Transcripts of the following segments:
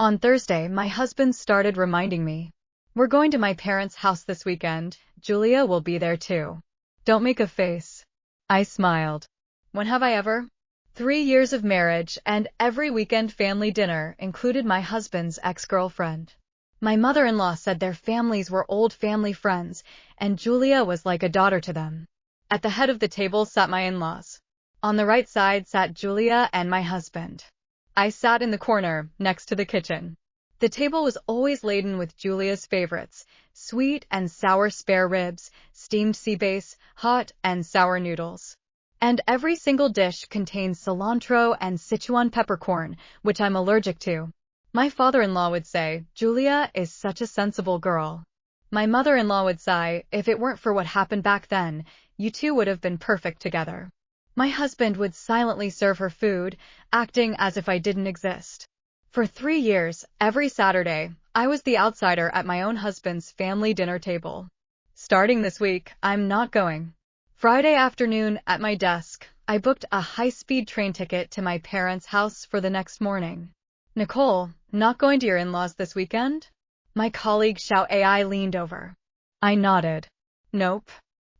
On Thursday, my husband started reminding me. We're going to my parents' house this weekend. Julia will be there too. Don't make a face. I smiled. When have I ever? 3 years of marriage and every weekend family dinner included my husband's ex-girlfriend. My mother-in-law said their families were old family friends, and Julia was like a daughter to them. At the head of the table sat my in-laws. On the right side sat Julia and my husband. I sat in the corner, next to the kitchen. The table was always laden with Julia's favorites: sweet and sour spare ribs, steamed sea bass, hot and sour noodles. And every single dish contained cilantro and Sichuan peppercorn, which I'm allergic to. My father-in-law would say, "Julia is such a sensible girl." My mother-in-law would sigh, "If it weren't for what happened back then, you two would have been perfect together." My husband would silently serve her food, acting as if I didn't exist. For 3 years, every Saturday, I was the outsider at my own husband's family dinner table. Starting this week, I'm not going. Friday afternoon, at my desk, I booked a high-speed train ticket to my parents' house for the next morning. "Nicole, not going to your in-laws this weekend?" My colleague Xiao AI leaned over. I nodded. "Nope.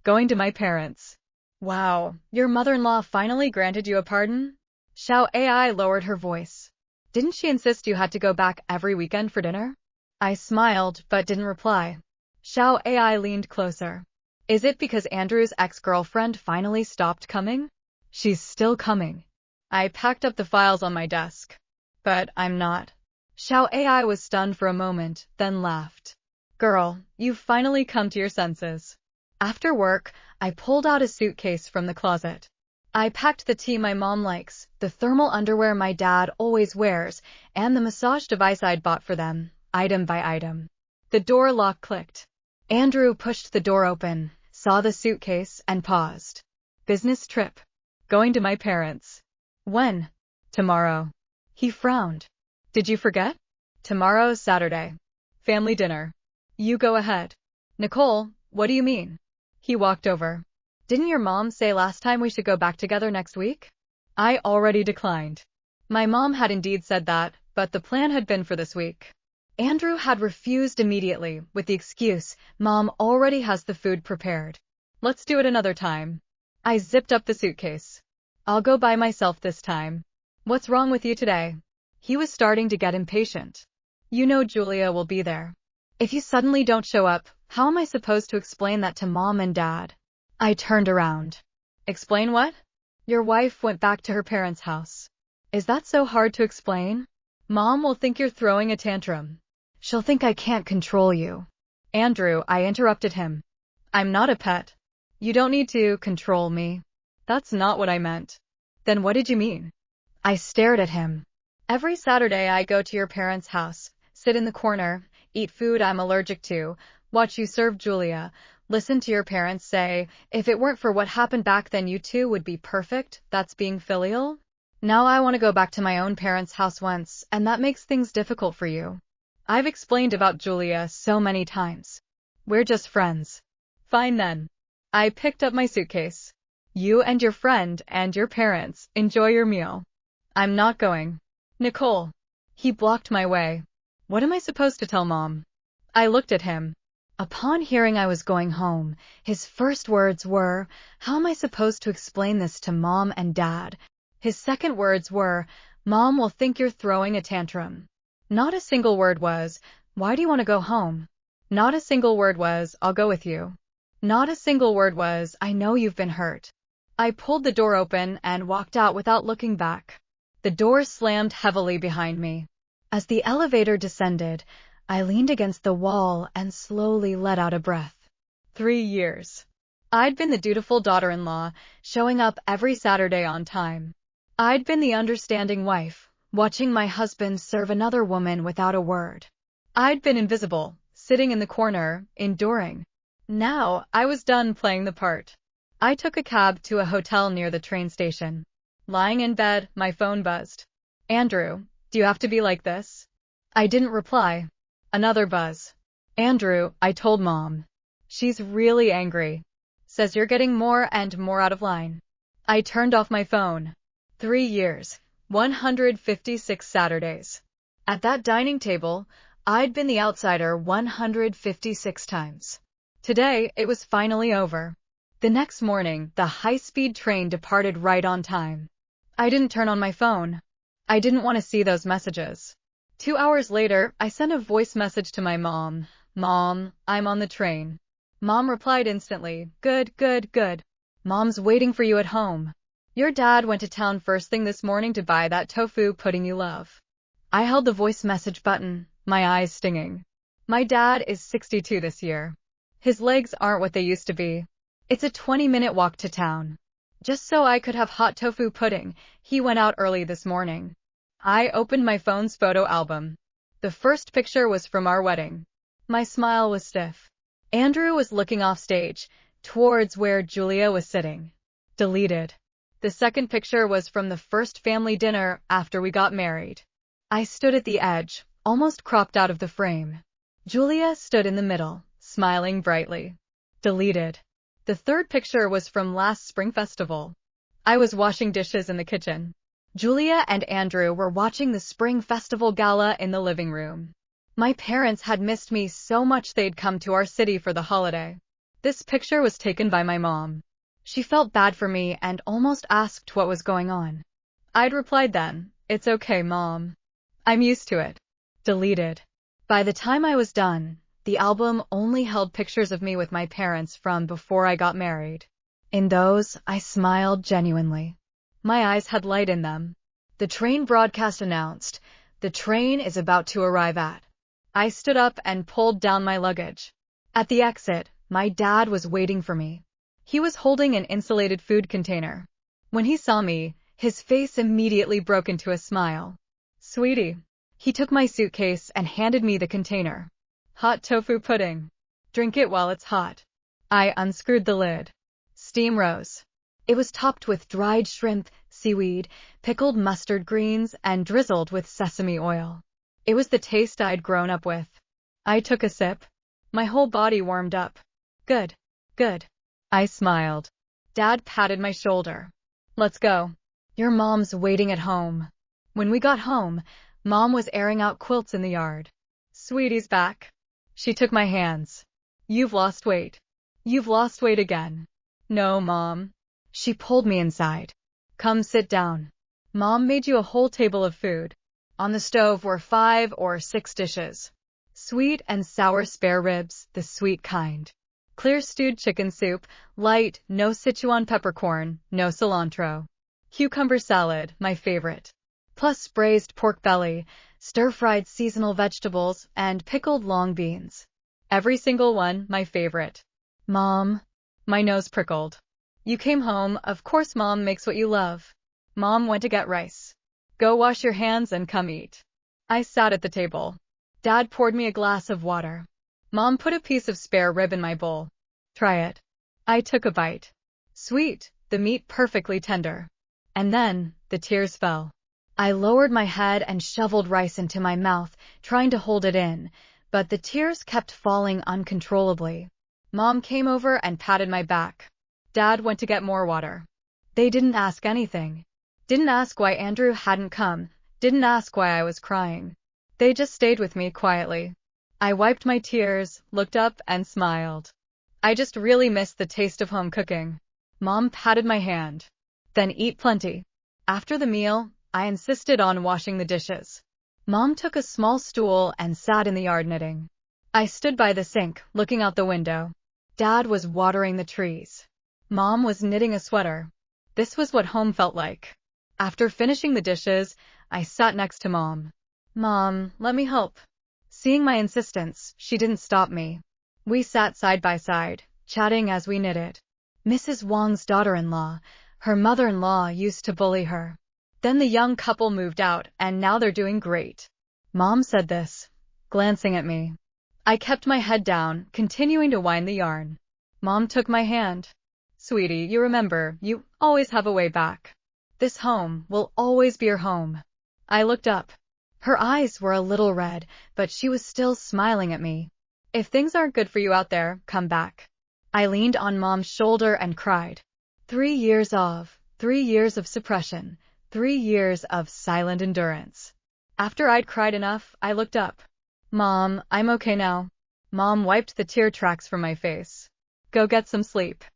Going to my parents." "Wow, your mother-in-law finally granted you a pardon?" Xiao AI lowered her voice. "Didn't she insist you had to go back every weekend for dinner?" I smiled, but didn't reply. Xiao AI leaned closer. "Is it because Andrew's ex-girlfriend finally stopped coming?" "She's still coming." I packed up the files on my desk. "But I'm not." Xiao AI was stunned for a moment, then laughed. "Girl, you've finally come to your senses." After work, I pulled out a suitcase from the closet. I packed the tea my mom likes, the thermal underwear my dad always wears, and the massage device I'd bought for them, item by item. The door lock clicked. Andrew pushed the door open, saw the suitcase, and paused. "Business trip. Going to my parents." "When?" "Tomorrow." He frowned. "Did you forget?" "Tomorrow's Saturday. Family dinner. You go ahead." "Nicole, what do you mean?" He walked over. "Didn't your mom say last time we should go back together next week?" I already declined. My mom had indeed said that, but the plan had been for this week. Andrew had refused immediately, with the excuse, "Mom already has the food prepared. Let's do it another time." I zipped up the suitcase. "I'll go by myself this time." "What's wrong with you today?" He was starting to get impatient. "You know Julia will be there. If you suddenly don't show up, how am I supposed to explain that to Mom and Dad?" I turned around. "Explain what?" "Your wife went back to her parents' house." "Is that so hard to explain?" "Mom will think you're throwing a tantrum. She'll think I can't control you." "Andrew," I interrupted him. "I'm not a pet. You don't need to control me." "That's not what I meant." "Then what did you mean?" I stared at him. "Every Saturday I go to your parents' house, sit in the corner, eat food I'm allergic to, watch you serve Julia, listen to your parents say, 'If it weren't for what happened back then you two would be perfect.' That's being filial? Now I want to go back to my own parents' house once, and that makes things difficult for you. I've explained about Julia so many times. We're just friends." "Fine then." I picked up my suitcase. "You and your friend and your parents enjoy your meal. I'm not going." "Nicole." He blocked my way. "What am I supposed to tell Mom?" I looked at him. Upon hearing I was going home, his first words were, "How am I supposed to explain this to Mom and Dad?" His second words were, "Mom will think you're throwing a tantrum." Not a single word was, "Why do you want to go home?" Not a single word was, "I'll go with you." Not a single word was, "I know you've been hurt." I pulled the door open and walked out without looking back. The door slammed heavily behind me. As the elevator descended, I leaned against the wall and slowly let out a breath. 3 years. I'd been the dutiful daughter-in-law, showing up every Saturday on time. I'd been the understanding wife, watching my husband serve another woman without a word. I'd been invisible, sitting in the corner, enduring. Now, I was done playing the part. I took a cab to a hotel near the train station. Lying in bed, my phone buzzed. "Andrew, do you have to be like this?" I didn't reply. Another buzz. "Andrew, I told Mom. She's really angry. Says you're getting more and more out of line." I turned off my phone. 3 years, 156 Saturdays. At that dining table, I'd been the outsider 156 times. Today, it was finally over. The next morning, the high-speed train departed right on time. I didn't turn on my phone. I didn't want to see those messages. 2 hours later, I sent a voice message to my mom. Mom, I'm on the train. Mom replied instantly, good, good, good. Mom's waiting for you at home. Your dad went to town first thing this morning to buy that tofu pudding you love. I held the voice message button, my eyes stinging. My dad is 62 this year. His legs aren't what they used to be. It's a 20-minute walk to town. Just so I could have hot tofu pudding, he went out early this morning. I opened my phone's photo album. The first picture was from our wedding. My smile was stiff. Andrew was looking off stage, towards where Julia was sitting. Deleted. The second picture was from the first family dinner after we got married. I stood at the edge, almost cropped out of the frame. Julia stood in the middle, smiling brightly. Deleted. The third picture was from last spring festival. I was washing dishes in the kitchen. Julia and Andrew were watching the spring festival gala in the living room. My parents had missed me so much they'd come to our city for the holiday. This picture was taken by my mom. She felt bad for me and almost asked what was going on. I'd replied then, it's okay, Mom. I'm used to it. Deleted. By the time I was done, the album only held pictures of me with my parents from before I got married. In those, I smiled genuinely. My eyes had light in them. The train broadcast announced, the train is about to arrive at. I stood up and pulled down my luggage. At the exit, my dad was waiting for me. He was holding an insulated food container. When he saw me, his face immediately broke into a smile. Sweetie. He took my suitcase and handed me the container. Hot tofu pudding. Drink it while it's hot. I unscrewed the lid. Steam rose. It was topped with dried shrimp, seaweed, pickled mustard greens, and drizzled with sesame oil. It was the taste I'd grown up with. I took a sip. My whole body warmed up. Good. Good. I smiled. Dad patted my shoulder. Let's go. Your mom's waiting at home. When we got home, Mom was airing out quilts in the yard. Sweetie's back. She took my hands. You've lost weight. You've lost weight again. No, Mom. She pulled me inside. Come sit down. Mom made you a whole table of food. On the stove were 5 or 6 dishes. Sweet and sour spare ribs, the sweet kind. Clear stewed chicken soup, light, no Sichuan peppercorn, no cilantro. Cucumber salad, my favorite. Plus braised pork belly, stir-fried seasonal vegetables, and pickled long beans. Every single one, my favorite. Mom. My nose prickled. You came home, of course Mom makes what you love. Mom went to get rice. Go wash your hands and come eat. I sat at the table. Dad poured me a glass of water. Mom put a piece of spare rib in my bowl. Try it. I took a bite. Sweet, the meat perfectly tender. And then, the tears fell. I lowered my head and shoveled rice into my mouth, trying to hold it in, but the tears kept falling uncontrollably. Mom came over and patted my back. Dad went to get more water. They didn't ask anything. Didn't ask why Andrew hadn't come, didn't ask why I was crying. They just stayed with me quietly. I wiped my tears, looked up, and smiled. I just really missed the taste of home cooking. Mom patted my hand. Then eat plenty. After the meal, I insisted on washing the dishes. Mom took a small stool and sat in the yard knitting. I stood by the sink, looking out the window. Dad was watering the trees. Mom was knitting a sweater. This was what home felt like. After finishing the dishes, I sat next to Mom. Mom, let me help. Seeing my insistence, she didn't stop me. We sat side by side, chatting as we knitted. Mrs. Wong's daughter-in-law, her mother-in-law used to bully her. Then the young couple moved out, and now they're doing great. Mom said this, glancing at me. I kept my head down, continuing to wind the yarn. Mom took my hand. Sweetie, you remember, you always have a way back. This home will always be your home. I looked up. Her eyes were a little red, but she was still smiling at me. If things aren't good for you out there, come back. I leaned on Mom's shoulder and cried. 3 years of suppression, 3 years of silent endurance. After I'd cried enough, I looked up. Mom, I'm okay now. Mom wiped the tear tracks from my face. Go get some sleep.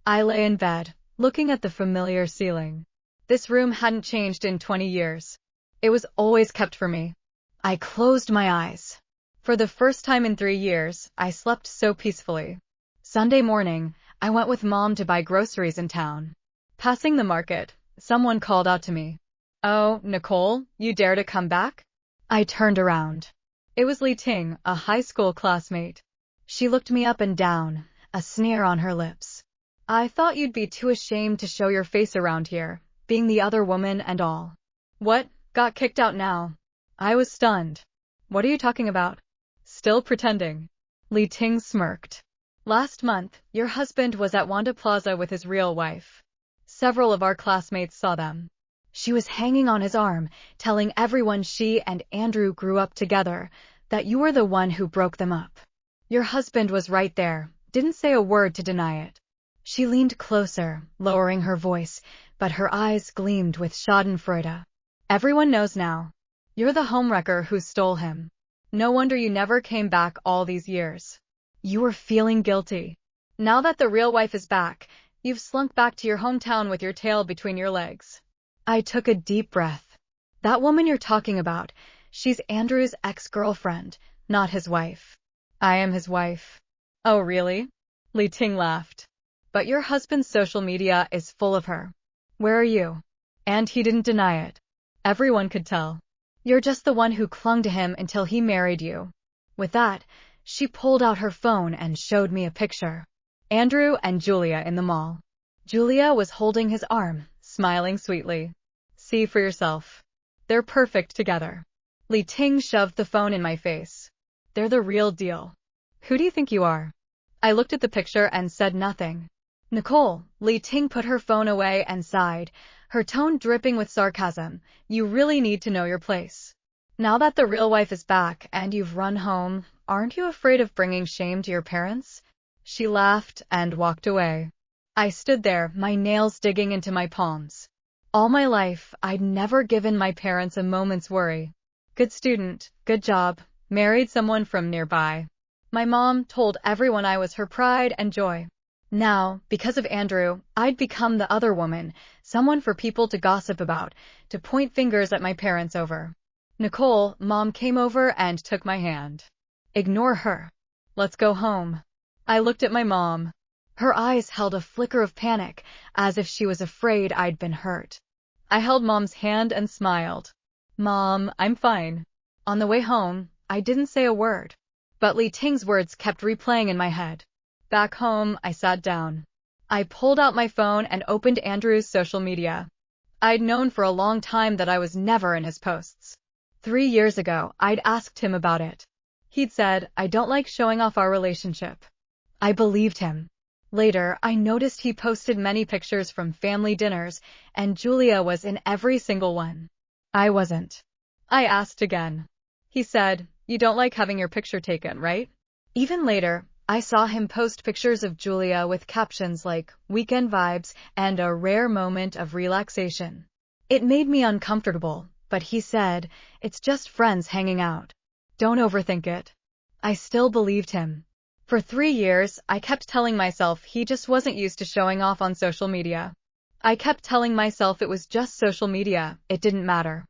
I lay in bed, looking at the familiar ceiling. This room hadn't changed in 20 years. It was always kept for me. I closed my eyes. For the first time in 3 years, I slept so peacefully. Sunday morning, I went with Mom to buy groceries in town. Passing the market, someone called out to me. Oh, Nicole, you dare to come back? I turned around. It was Li Ting, a high school classmate. She looked me up and down, a sneer on her lips. I thought you'd be too ashamed to show your face around here, being the other woman and all. What? Got kicked out now? I was stunned. What are you talking about? Still pretending. Li Ting smirked. Last month, your husband was at Wanda Plaza with his real wife. Several of our classmates saw them. She was hanging on his arm, telling everyone she and Andrew grew up together, that you were the one who broke them up. Your husband was right there, didn't say a word to deny it. She leaned closer, lowering her voice, but her eyes gleamed with schadenfreude. Everyone knows now. You're the homewrecker who stole him. No wonder you never came back all these years. You were feeling guilty. Now that the real wife is back, you've slunk back to your hometown with your tail between your legs. I took a deep breath. That woman you're talking about, she's Andrew's ex-girlfriend, not his wife. I am his wife. Oh, really? Li Ting laughed. But your husband's social media is full of her. Where are you? And he didn't deny it. Everyone could tell. You're just the one who clung to him until he married you. With that, she pulled out her phone and showed me a picture. Andrew and Julia in the mall. Julia was holding his arm, smiling sweetly. See for yourself. They're perfect together. Li Ting shoved the phone in my face. They're the real deal. Who do you think you are? I looked at the picture and said nothing. Nicole, Li Ting put her phone away and sighed, her tone dripping with sarcasm. You really need to know your place. Now that the real wife is back and you've run home, aren't you afraid of bringing shame to your parents? She laughed and walked away. I stood there, my nails digging into my palms. All my life, I'd never given my parents a moment's worry. Good student, good job, married someone from nearby. My mom told everyone I was her pride and joy. Now, because of Andrew, I'd become the other woman, someone for people to gossip about, to point fingers at my parents over. Nicole, Mom came over and took my hand. Ignore her. Let's go home. I looked at my mom. Her eyes held a flicker of panic, as if she was afraid I'd been hurt. I held Mom's hand and smiled. Mom, I'm fine. On the way home, I didn't say a word. But Li Ting's words kept replaying in my head. Back home, I sat down. I pulled out my phone and opened Andrew's social media. I'd known for a long time that I was never in his posts. 3 years ago, I'd asked him about it. He'd said, I don't like showing off our relationship. I believed him. Later, I noticed he posted many pictures from family dinners, and Julia was in every single one. I wasn't. I asked again. He said, you don't like having your picture taken, right? Even later, I saw him post pictures of Julia with captions like, weekend vibes and a rare moment of relaxation. It made me uncomfortable, but he said, it's just friends hanging out. Don't overthink it. I still believed him. For 3 years, I kept telling myself he just wasn't used to showing off on social media. I kept telling myself it was just social media, it didn't matter.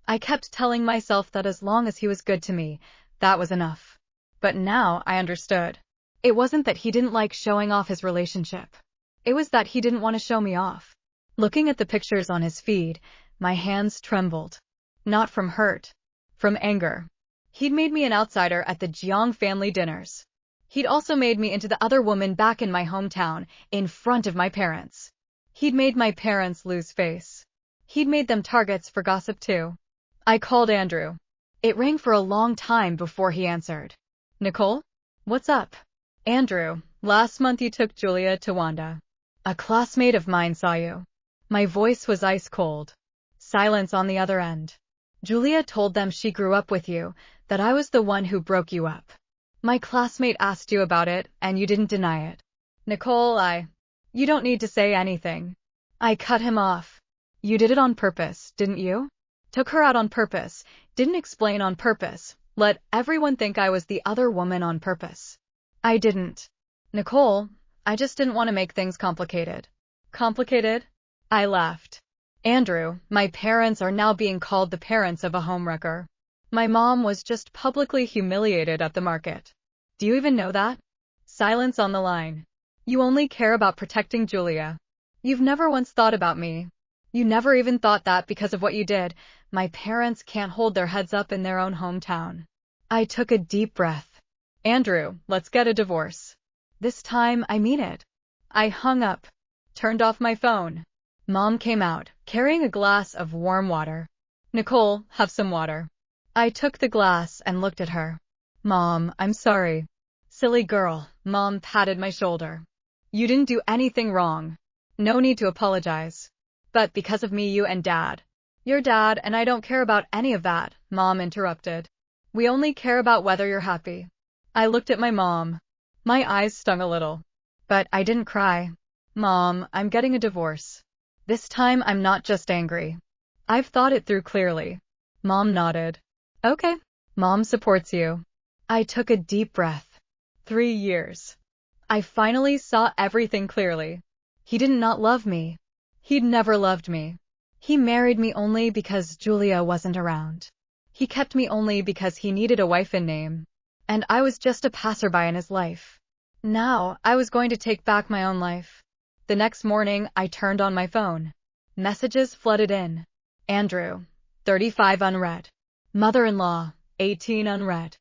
I kept telling myself that as long as he was good to me, that was enough. But now I understood. It wasn't that he didn't like showing off his relationship. It was that he didn't want to show me off. Looking at the pictures on his feed, my hands trembled. Not from hurt. From anger. He'd made me an outsider at the Jiang family dinners. He'd also made me into the other woman back in my hometown, in front of my parents. He'd made my parents lose face. He'd made them targets for gossip too. I called Andrew. It rang for a long time before he answered. Nicole? What's up? Andrew, last month you took Julia to Wanda. A classmate of mine saw you. My voice was ice cold. Silence on the other end. Julia told them she grew up with you, that I was the one who broke you up. My classmate asked you about it, and you didn't deny it. Nicole, You don't need to say anything. I cut him off. You did it on purpose, didn't you? Took her out on purpose, didn't explain on purpose, let everyone think I was the other woman on purpose. I didn't. Nicole, I just didn't want to make things complicated. Complicated? I laughed. Andrew, my parents are now being called the parents of a homewrecker. My mom was just publicly humiliated at the market. Do you even know that? Silence on the line. You only care about protecting Julia. You've never once thought about me. You never even thought that because of what you did, my parents can't hold their heads up in their own hometown. I took a deep breath. Andrew, let's get a divorce. This time, I mean it. I hung up, turned off my phone. Mom came out, carrying a glass of warm water. Nicole, have some water. I took the glass and looked at her. Mom, I'm sorry. Silly girl, Mom patted my shoulder. You didn't do anything wrong. No need to apologize. But because of me, you and Dad. Your dad and I don't care about any of that, Mom interrupted. We only care about whether you're happy. I looked at my mom. My eyes stung a little. But I didn't cry. Mom, I'm getting a divorce. This time I'm not just angry. I've thought it through clearly. Mom nodded. Okay. Mom supports you. I took a deep breath. 3 years. I finally saw everything clearly. He did not love me. He'd never loved me. He married me only because Julia wasn't around. He kept me only because he needed a wife in name. And I was just a passerby in his life. Now, I was going to take back my own life. The next morning, I turned on my phone. Messages flooded in. Andrew, 35 unread. Mother-in-law, 18 unread.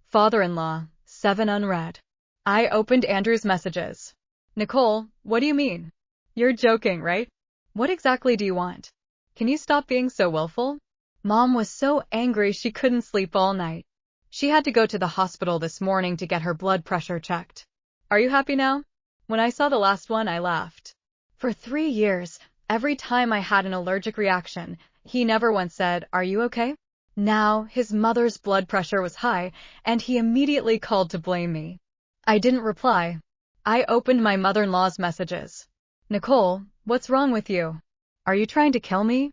Father-in-law, 7 unread. I opened Andrew's messages. Nicole, what do you mean? You're joking, right? What exactly do you want? Can you stop being so willful? Mom was so angry she couldn't sleep all night. She had to go to the hospital this morning to get her blood pressure checked. Are you happy now? When I saw the last one, I laughed. For 3 years, every time I had an allergic reaction, he never once said, "Are you okay?" Now, his mother's blood pressure was high, and he immediately called to blame me. I didn't reply. I opened my mother-in-law's messages. Nicole, what's wrong with you? Are you trying to kill me?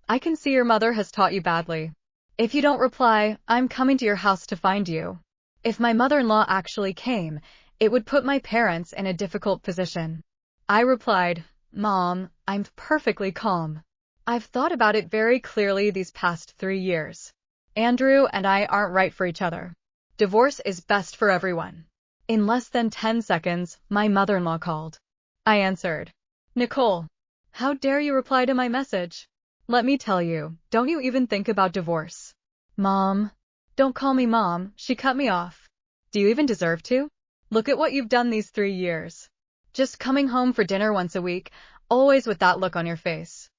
I can see your mother has taught you badly. If you don't reply, I'm coming to your house to find you. If my mother-in-law actually came, it would put my parents in a difficult position. I replied, Mom, I'm perfectly calm. I've thought about it very clearly these past 3 years. Andrew and I aren't right for each other. Divorce is best for everyone. In less than 10 seconds, my mother-in-law called. I answered. Nicole, how dare you reply to my message? Let me tell you, don't you even think about divorce. Mom. Don't call me Mom, she cut me off. Do you even deserve to? Look at what you've done these 3 years. Just coming home for dinner once a week, always with that look on your face.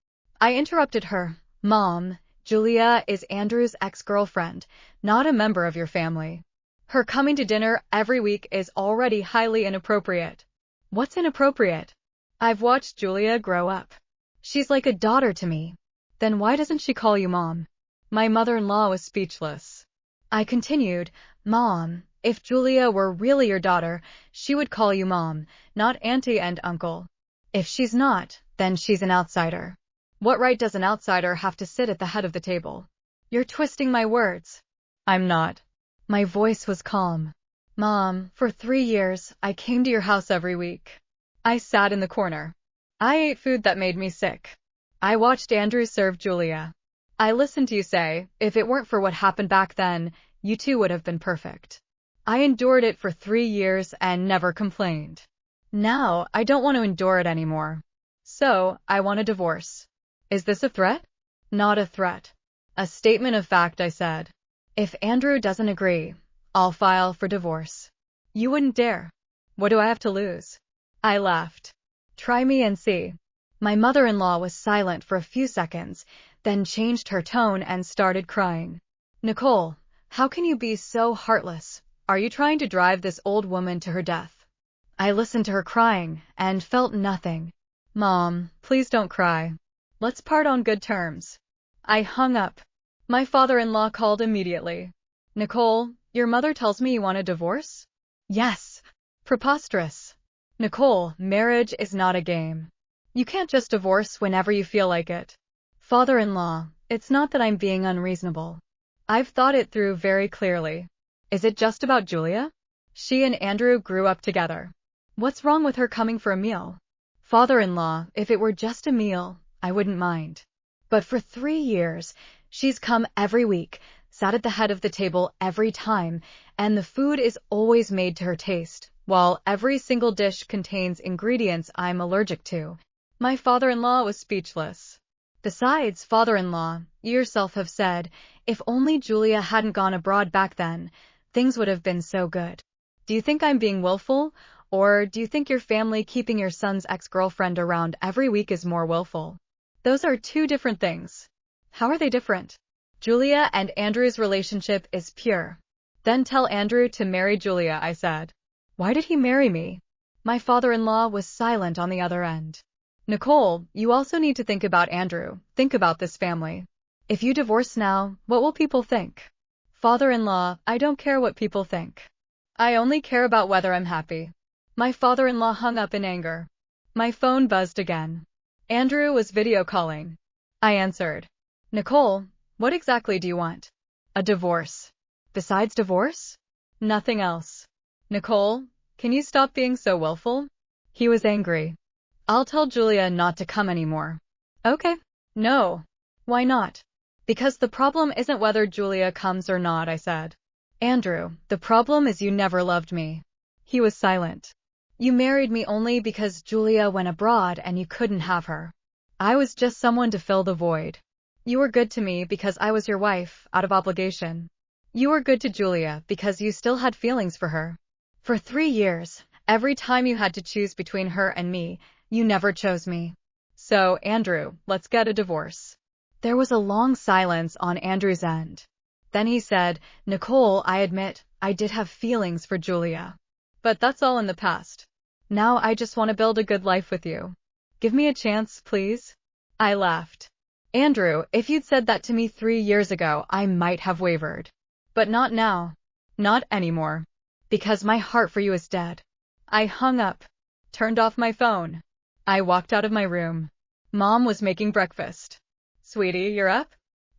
I interrupted her. Mom, Julia is Andrew's ex-girlfriend, not a member of your family. Her coming to dinner every week is already highly inappropriate. What's inappropriate? I've watched Julia grow up. She's like a daughter to me. Then why doesn't she call you Mom? My mother-in-law was speechless. I continued, Mom, if Julia were really your daughter, she would call you Mom, not Auntie and Uncle. If she's not, then she's an outsider. What right does an outsider have to sit at the head of the table? You're twisting my words. I'm not. My voice was calm. Mom, for 3 years, I came to your house every week. I sat in the corner. I ate food that made me sick. I watched Andrew serve Julia. I listened to you say, if it weren't for what happened back then, you two would have been perfect. I endured it for 3 years and never complained. Now, I don't want to endure it anymore. So, I want a divorce. Is this a threat? Not a threat. A statement of fact, I said. If Andrew doesn't agree, I'll file for divorce. You wouldn't dare. What do I have to lose? I laughed. Try me and see. My mother-in-law was silent for a few seconds, then changed her tone and started crying. Nicole, how can you be so heartless? Are you trying to drive this old woman to her death? I listened to her crying and felt nothing. Mom, please don't cry. Let's part on good terms. I hung up. My father-in-law called immediately. Nicole, your mother tells me you want a divorce? Yes. Preposterous. Nicole, marriage is not a game. You can't just divorce whenever you feel like it. Father-in-law, It's not that I'm being unreasonable. I've thought it through very clearly. Is it just about Julia? She and Andrew grew up together. What's wrong with her coming for a meal? Father-in-law, if it were just a meal, I wouldn't mind. But for 3 years, she's come every week, sat at the head of the table every time, and the food is always made to her taste, while every single dish contains ingredients I'm allergic to. My father-in-law was speechless. Besides, father-in-law, you yourself have said, if only Julia hadn't gone abroad back then, things would have been so good. Do you think I'm being willful, or do you think your family keeping your son's ex-girlfriend around every week is more willful? Those are 2 different things. How are they different? Julia and Andrew's relationship is pure. Then tell Andrew to marry Julia, I said. Why did he marry me? My father-in-law was silent on the other end. Nicole, you also need to think about Andrew. Think about this family. If you divorce now, what will people think? Father-in-law, I don't care what people think. I only care about whether I'm happy. My father-in-law hung up in anger. My phone buzzed again. Andrew was video calling. I answered. Nicole, what exactly do you want? A divorce. Besides divorce? Nothing else. Nicole, can you stop being so willful? He was angry. I'll tell Julia not to come anymore. Okay. No. Why not? Because the problem isn't whether Julia comes or not, I said. Andrew, the problem is you never loved me. He was silent. You married me only because Julia went abroad and you couldn't have her. I was just someone to fill the void. You were good to me because I was your wife, out of obligation. You were good to Julia because you still had feelings for her. For 3 years, every time you had to choose between her and me, you never chose me. So, Andrew, let's get a divorce. There was a long silence on Andrew's end. Then he said, Nicole, I admit, I did have feelings for Julia. But that's all in the past. Now I just want to build a good life with you. Give me a chance, please. I laughed. Andrew, if you'd said that to me 3 years ago, I might have wavered. But not now. Not anymore. Because my heart for you is dead. I hung up. Turned off my phone. I walked out of my room. Mom was making breakfast. Sweetie, you're up?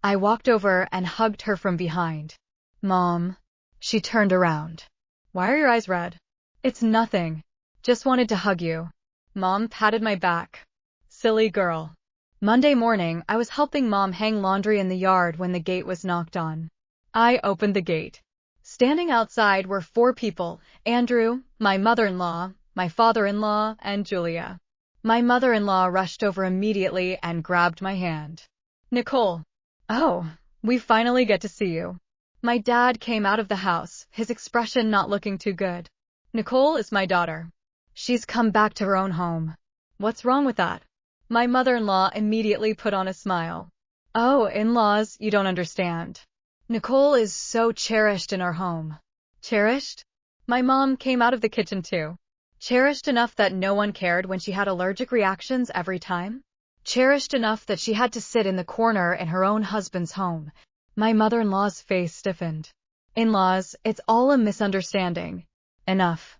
I walked over and hugged her from behind. Mom. She turned around. Why are your eyes red? It's nothing. Just wanted to hug you. Mom patted my back. Silly girl. Monday morning, I was helping Mom hang laundry in the yard when the gate was knocked on. I opened the gate. Standing outside were 4 people, Andrew, my mother-in-law, my father-in-law, and Julia. My mother-in-law rushed over immediately and grabbed my hand. Nicole. Oh, we finally get to see you. My dad came out of the house, his expression not looking too good. Nicole is my daughter. She's come back to her own home. What's wrong with that? My mother-in-law immediately put on a smile. Oh, in-laws, you don't understand. Nicole is so cherished in our home. Cherished? My mom came out of the kitchen too. Cherished enough that no one cared when she had allergic reactions every time? Cherished enough that she had to sit in the corner in her own husband's home. My mother-in-law's face stiffened. In-laws, it's all a misunderstanding. Enough.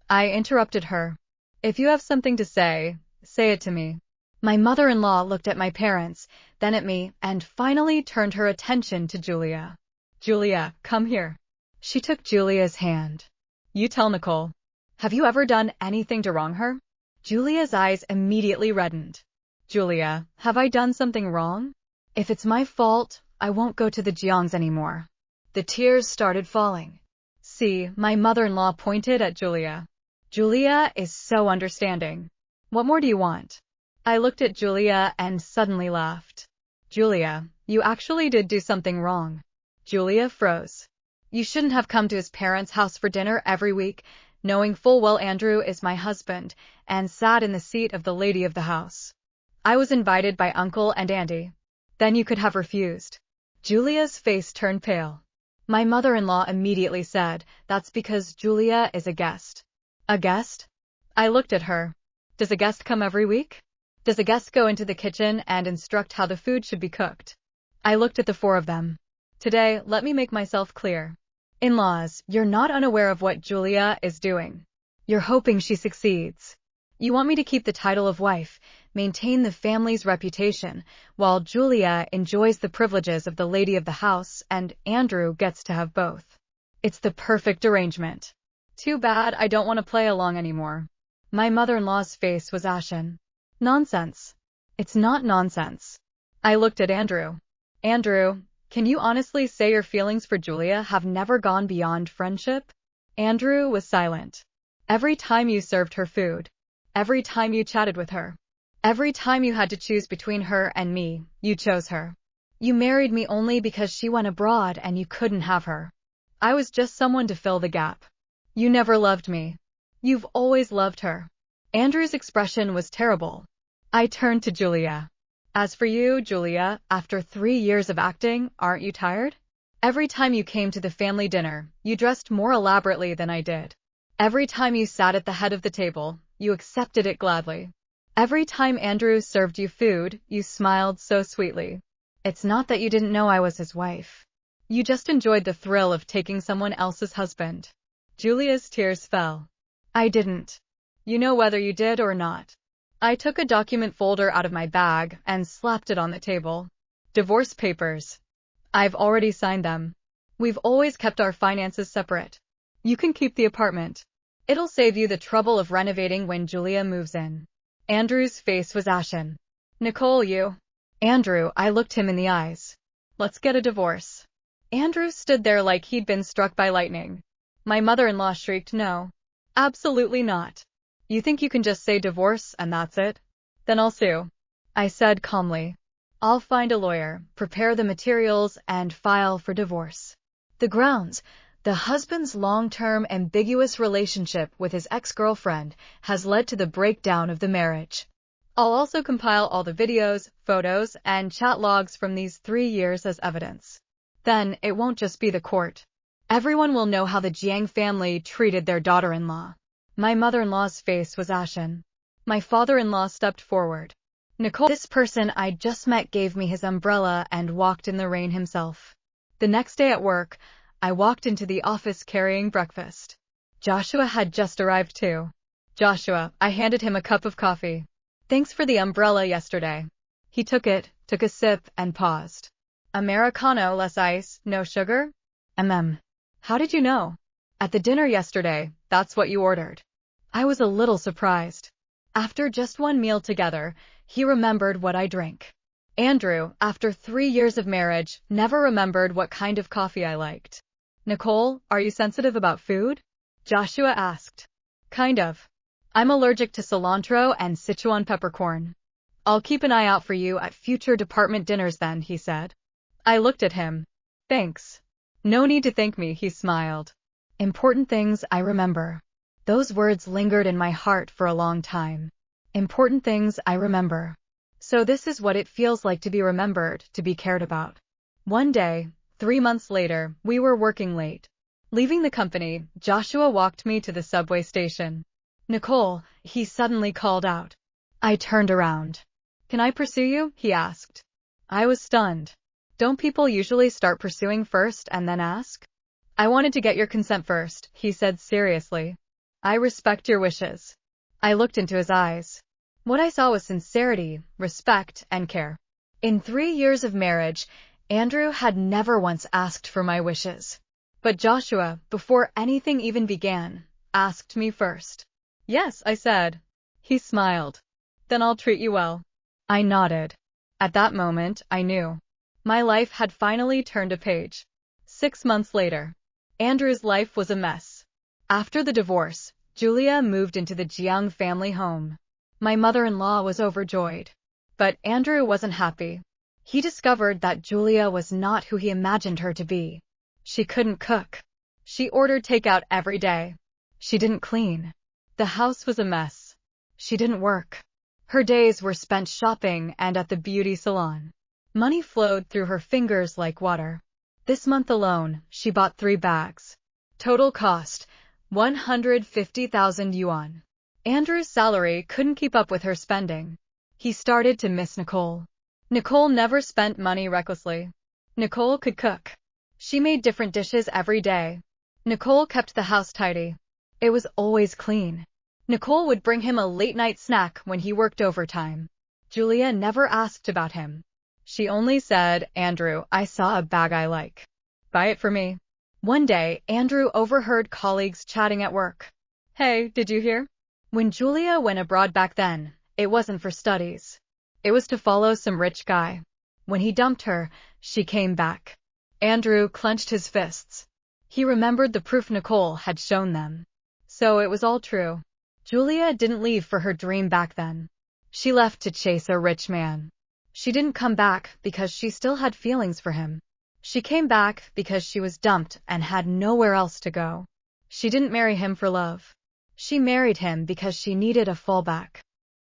I interrupted her. If you have something to say it to me. My mother-in-law looked at my parents, then at me, and finally turned her attention to Julia. Julia, come here. She took Julia's hand. You tell Nicole. Have you ever done anything to wrong her? Julia's eyes immediately reddened. Julia, have I done something wrong? If it's my fault, I won't go to the Jiangs anymore. The tears started falling. See, my mother-in-law pointed at Julia. Julia is so understanding. What more do you want? I looked at Julia and suddenly laughed. Julia, you actually did do something wrong. Julia froze. You shouldn't have come to his parents' house for dinner every week, knowing full well Andrew is my husband, and sat in the seat of the lady of the house. I was invited by Uncle and Auntie. Then you could have refused. Julia's face turned pale. My mother-in-law immediately said, that's because Julia is a guest. A guest? I looked at her. Does a guest come every week? Does a guest go into the kitchen and instruct how the food should be cooked? I looked at the 4 of them. Today, let me make myself clear. In-laws, you're not unaware of what Julia is doing. You're hoping she succeeds. You want me to keep the title of wife, maintain the family's reputation, while Julia enjoys the privileges of the lady of the house and Andrew gets to have both. It's the perfect arrangement. Too bad I don't want to play along anymore. My mother-in-law's face was ashen. Nonsense. It's not nonsense. I looked at Andrew. Andrew, can you honestly say your feelings for Julia have never gone beyond friendship? Andrew was silent. Every time you served her food, every time you chatted with her, every time you had to choose between her and me, you chose her. You married me only because she went abroad and you couldn't have her. I was just someone to fill the gap. You never loved me. You've always loved her. Andrew's expression was terrible. I turned to Julia. As for you, Julia, after 3 years of acting, aren't you tired? Every time you came to the family dinner, you dressed more elaborately than I did. Every time you sat at the head of the table, you accepted it gladly. Every time Andrew served you food, you smiled so sweetly. It's not that you didn't know I was his wife. You just enjoyed the thrill of taking someone else's husband. Julia's tears fell. I didn't. You know whether you did or not. I took a document folder out of my bag and slapped it on the table. Divorce papers. I've already signed them. We've always kept our finances separate. You can keep the apartment. It'll save you the trouble of renovating when Julia moves in. Andrew's face was ashen. Nicole, you. Andrew, I looked him in the eyes. Let's get a divorce. Andrew stood there like he'd been struck by lightning. My mother-in-law shrieked, no. Absolutely not. You think you can just say divorce and that's it? Then I'll sue. I said calmly. I'll find a lawyer, prepare the materials, and file for divorce. The grounds. The husband's long-term ambiguous relationship with his ex-girlfriend has led to the breakdown of the marriage. I'll also compile all the videos, photos, and chat logs from these 3 years as evidence. Then it won't just be the court. Everyone will know how the Jiang family treated their daughter-in-law. My mother-in-law's face was ashen. My father-in-law stepped forward. Nicole, this person I just met gave me his umbrella and walked in the rain himself. The next day at work, I walked into the office carrying breakfast. Joshua had just arrived too. Joshua, I handed him a cup of coffee. Thanks for the umbrella yesterday. He took it, took a sip, and paused. Americano, less ice, no sugar? How did you know? At the dinner yesterday, that's what you ordered. I was a little surprised. After just one meal together, he remembered what I drank. Andrew, after 3 years of marriage, never remembered what kind of coffee I liked. Nicole, are you sensitive about food? Joshua asked. Kind of. I'm allergic to cilantro and Sichuan peppercorn. I'll keep an eye out for you at future department dinners then, he said. I looked at him. Thanks. No need to thank me, he smiled. Important things I remember. Those words lingered in my heart for a long time. Important things I remember. So this is what it feels like to be remembered, to be cared about. One day, 3 months later, we were working late. Leaving the company, Joshua walked me to the subway station. Nicole, he suddenly called out. I turned around. Can I pursue you? He asked. I was stunned. Don't people usually start pursuing first and then ask? I wanted to get your consent first, he said seriously. I respect your wishes. I looked into his eyes. What I saw was sincerity, respect, and care. In 3 years of marriage, Andrew had never once asked for my wishes. But Joshua, before anything even began, asked me first. Yes, I said. He smiled. Then I'll treat you well. I nodded. At that moment, I knew. My life had finally turned a page. 6 months later, Andrew's life was a mess. After the divorce, Julia moved into the Jiang family home. My mother-in-law was overjoyed. But Andrew wasn't happy. He discovered that Julia was not who he imagined her to be. She couldn't cook. She ordered takeout every day. She didn't clean. The house was a mess. She didn't work. Her days were spent shopping and at the beauty salon. Money flowed through her fingers like water. This month alone, she bought 3 bags. Total cost, 150,000 yuan. Andrew's salary couldn't keep up with her spending. He started to miss Nicole. Nicole never spent money recklessly. Nicole could cook. She made different dishes every day. Nicole kept the house tidy. It was always clean. Nicole would bring him a late-night snack when he worked overtime. Julia never asked about him. She only said, Andrew, I saw a bag I like. Buy it for me. One day, Andrew overheard colleagues chatting at work. Hey, did you hear? When Julia went abroad back then, it wasn't for studies. It was to follow some rich guy. When he dumped her, she came back. Andrew clenched his fists. He remembered the proof Nicole had shown them. So it was all true. Julia didn't leave for her dream back then. She left to chase a rich man. She didn't come back because she still had feelings for him. She came back because she was dumped and had nowhere else to go. She didn't marry him for love. She married him because she needed a fallback.